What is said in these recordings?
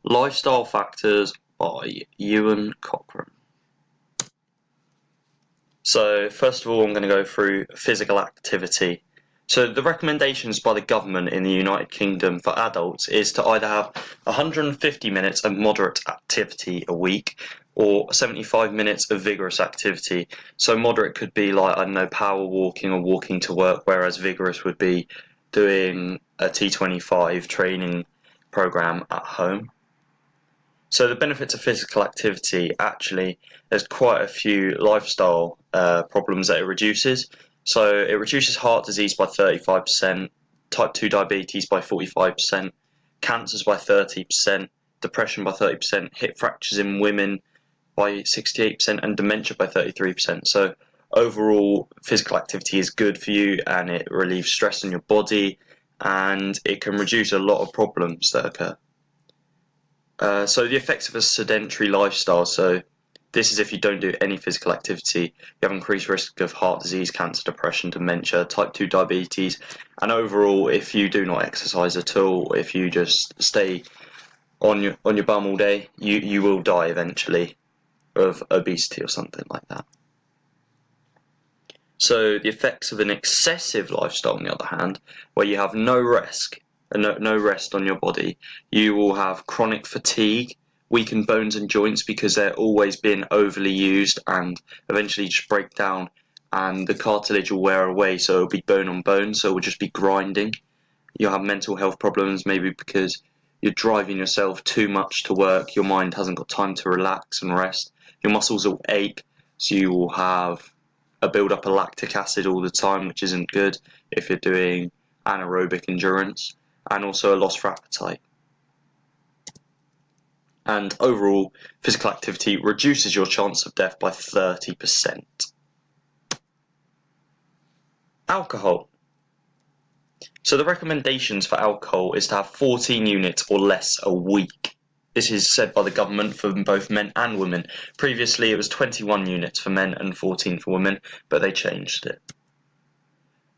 Lifestyle Factors by Ewan Cochrane. So first of all, I'm going to go through physical activity. So the recommendations by the government in the United Kingdom for adults is to either have 150 minutes of moderate activity a week or 75 minutes of vigorous activity. So moderate could be like, I don't know, power walking or walking to work, whereas vigorous would be doing a T25 training program at home. So the benefits of physical activity, actually, there's quite a few lifestyle problems that it reduces. So it reduces heart disease by 35%, type 2 diabetes by 45%, cancers by 30%, depression by 30%, hip fractures in women by 68%, and dementia by 33%. So overall, physical activity is good for you, and it relieves stress in your body, and it can reduce a lot of problems that occur. So the effects of a sedentary lifestyle. So this is if you don't do any physical activity, you have increased risk of heart disease, cancer, depression, dementia, type 2 diabetes, and overall, if you do not exercise at all, if you just stay on your bum all day, you will die eventually of obesity or something like that. So the effects of an excessive lifestyle, on the other hand, where you have no rest on your body, you will have chronic fatigue, weakened bones and joints because they're always being overly used and eventually just break down, and the cartilage will wear away, so it'll be bone on bone, so it will just be grinding. You'll have mental health problems, maybe because you're driving yourself too much to work, your mind hasn't got time to relax and rest, your muscles will ache, so you will have a build up of lactic acid all the time, which isn't good if you're doing anaerobic endurance, and also a loss for appetite. And overall, physical activity reduces your chance of death by 30%. Alcohol. So the recommendations for alcohol is to have 14 units or less a week. This is said by the government for both men and women. Previously it was 21 units for men and 14 for women, but they changed it.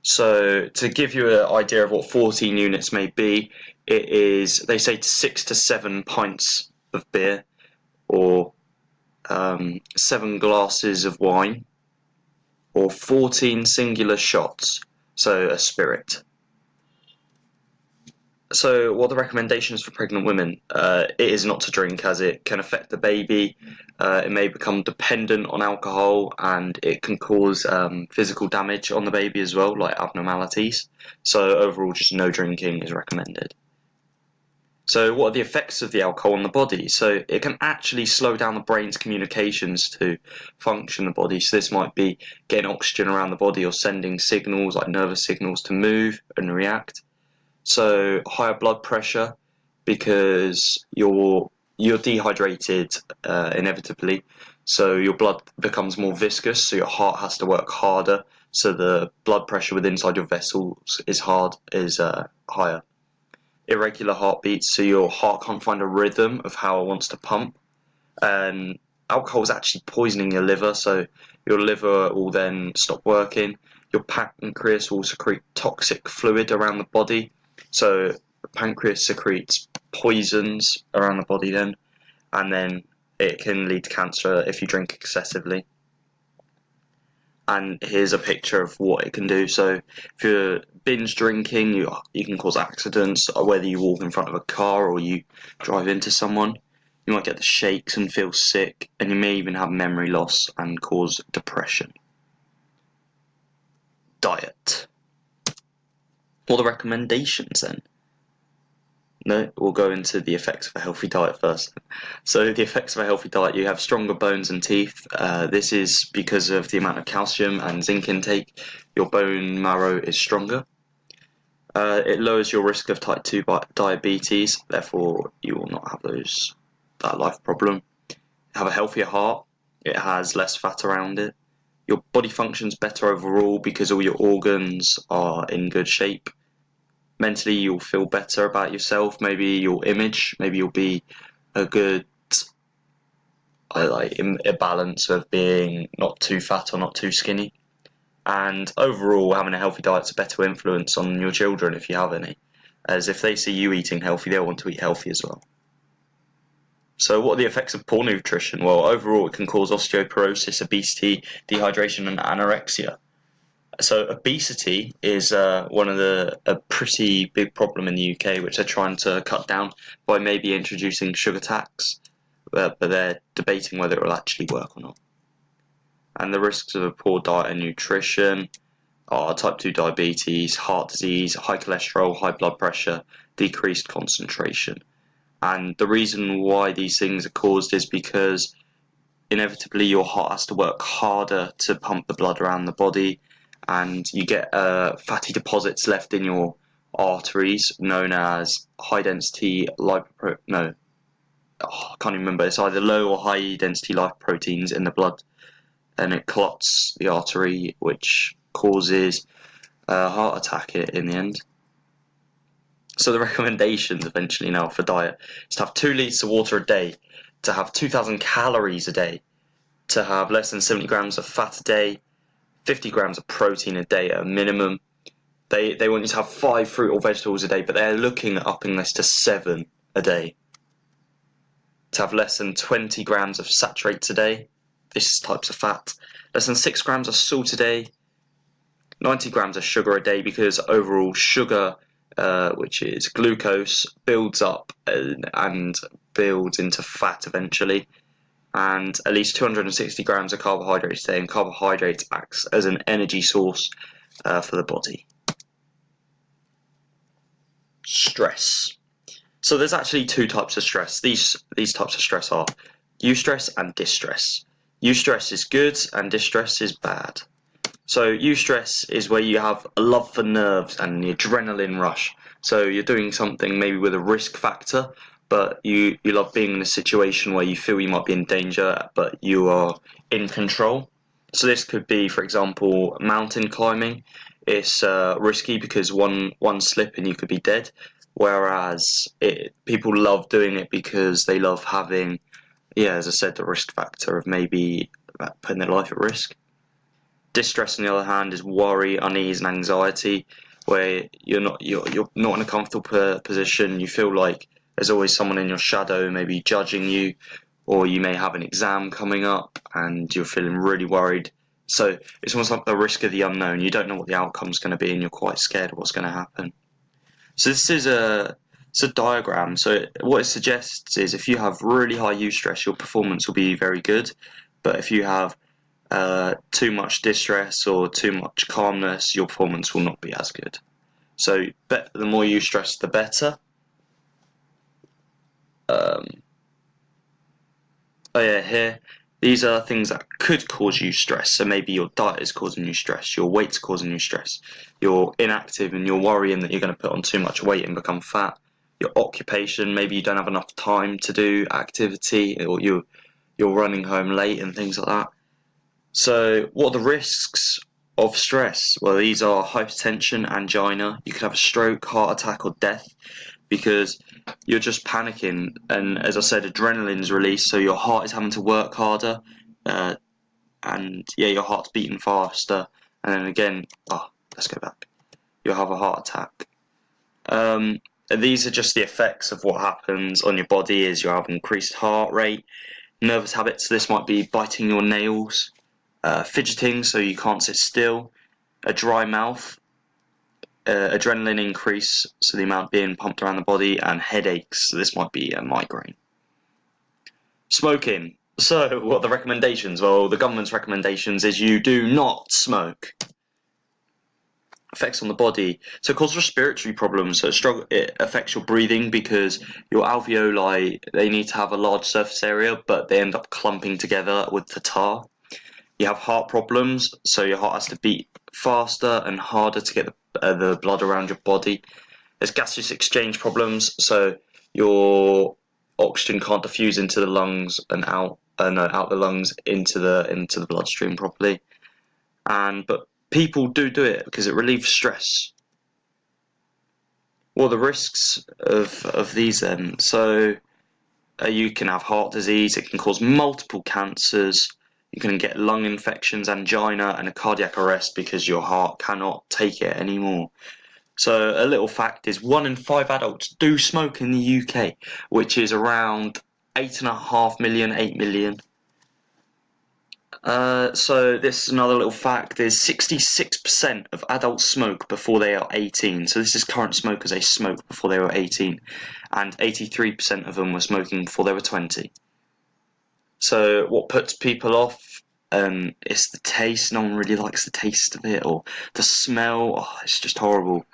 So to give you an idea of what 14 units may be, it is, they say, 6 to 7 pints of beer, or 7 glasses of wine, or 14 singular shots, so a spirit. So what are the recommendations for pregnant women? It is not to drink, as it can affect the baby. It may become dependent on alcohol, and it can cause physical damage on the baby as well, like abnormalities. So overall, just no drinking is recommended. So what are the effects of the alcohol on the body? So it can actually slow down the brain's communications to function the body. So this might be getting oxygen around the body or sending signals like nervous signals to move and react. So higher blood pressure because you're dehydrated inevitably, so your blood becomes more viscous, so your heart has to work harder, so the blood pressure within inside your vessels is higher. Irregular heartbeats, so your heart can't find a rhythm of how it wants to pump. And alcohol is actually poisoning your liver, so your liver will then stop working. Your pancreas will secrete toxic fluid around the body, so the pancreas secretes poisons around the body then, and then it can lead to cancer if you drink excessively. And here's a picture of what it can do. So if you're binge drinking, you can cause accidents, whether you walk in front of a car or you drive into someone. You might get the shakes and feel sick, and you may even have memory loss and cause depression. Diet. What are the recommendations then? No, we'll go into the effects of a healthy diet first. So the effects of a healthy diet, you have stronger bones and teeth. This is because of the amount of calcium and zinc intake. Your bone marrow is stronger. It lowers your risk of type 2 diabetes, therefore you will not have that life problem. Have a healthier heart, it has less fat around it. Your body functions better overall because all your organs are in good shape. Mentally, you'll feel better about yourself, maybe your image, maybe you'll be a good, a balance of being not too fat or not too skinny. And overall, having a healthy diet's a better influence on your children if you have any, as if they see you eating healthy, they'll want to eat healthy as well. So what are the effects of poor nutrition? Well, overall it can cause osteoporosis, obesity, dehydration and anorexia. So obesity is a pretty big problem in the UK, which they're trying to cut down by maybe introducing sugar tax, but they're debating whether it will actually work or not. And the risks of a poor diet and nutrition are type 2 diabetes, heart disease, high cholesterol, high blood pressure, decreased concentration. And the reason why these things are caused is because inevitably your heart has to work harder to pump the blood around the body, and you get fatty deposits left in your arteries known as high density lipoprotein. No, I can't even remember. It's either low or high density lipoproteins in the blood, and it clots the artery, which causes a heart attack in the end. So the recommendations eventually now for diet is to have 2 litres of water a day, to have 2,000 calories a day, to have less than 70 grams of fat a day, 50 grams of protein a day at a minimum. They want you to have 5 fruit or vegetables a day, but they're looking at upping this to 7 a day. To have less than 20 grams of saturates a day, this types of fat, less than 6 grams of salt a day, 90 grams of sugar a day, because overall sugar, which is glucose, builds up and builds into fat eventually, and at least 260 grams of carbohydrates a day, and carbohydrates acts as an energy source for the body. Stress. So there's actually 2 types of stress. These types of stress are eustress and distress. Eustress is good and distress is bad. So eustress is where you have a love for nerves and the adrenaline rush. So you're doing something maybe with a risk factor, but you love being in a situation where you feel you might be in danger, but you are in control. So this could be, for example, mountain climbing. It's risky because one slip and you could be dead. Whereas people love doing it because they love having, as I said, the risk factor of maybe putting their life at risk. Distress, on the other hand, is worry, unease, and anxiety, where you're not in a comfortable position. You feel like there's always someone in your shadow, maybe judging you, or you may have an exam coming up and you're feeling really worried. So it's almost like the risk of the unknown. You don't know what the outcome's going to be, and you're quite scared of what's going to happen. So this is a diagram. So what it suggests is if you have really high eustress, your performance will be very good, but if you have too much distress or too much calmness, your performance will not be as good. So the more eustress, the better. Here, these are things that could cause you stress. So maybe your diet is causing you stress, your weight's causing you stress, you're inactive and you're worrying that you're going to put on too much weight and become fat. Your occupation, maybe you don't have enough time to do activity, or you're running home late and things like that. So what are the risks of stress? Well, these are hypertension, angina. You could have a stroke, heart attack, or death because you're just panicking. And as I said, adrenaline's released, so your heart is having to work harder, and your heart's beating faster. And then again, let's go back. You'll have a heart attack. And these are just the effects of what happens on your body. Is you have increased heart rate, nervous habits. This might be biting your nails. Fidgeting, so you can't sit still, a dry mouth, adrenaline increase, so the amount being pumped around the body, and headaches, so this might be a migraine. Smoking. So what are the recommendations? Well, the government's recommendations is you do not smoke. Effects on the body. So it causes respiratory problems, so it affects your breathing because your alveoli, they need to have a large surface area, but they end up clumping together with the tar. You have heart problems, so your heart has to beat faster and harder to get the blood around your body. There's gaseous exchange problems, so your oxygen can't diffuse into the lungs and out the lungs into the bloodstream properly. But people do it because it relieves stress. What are the risks of these then? So you can have heart disease. It can cause multiple cancers. You can get lung infections, angina, and a cardiac arrest because your heart cannot take it anymore. So a little fact is 1 in 5 adults do smoke in the UK, which is around 8.5 million, 8 million. So this is another little fact, is 66% of adults smoke before they are 18. So this is current smokers, they smoked before they were 18. And 83% of them were smoking before they were 20. So what puts people off is the taste. No one really likes the taste of it, or the smell. Oh, it's just horrible.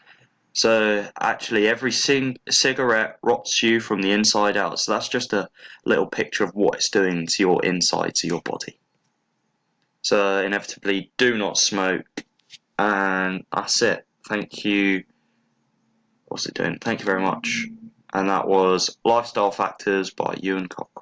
So actually, every cigarette rots you from the inside out. So that's just a little picture of what it's doing to your insides, to your body. So inevitably, do not smoke, and that's it. Thank you. What's it doing? Thank you very much. And that was Lifestyle Factors by Ewan Cox.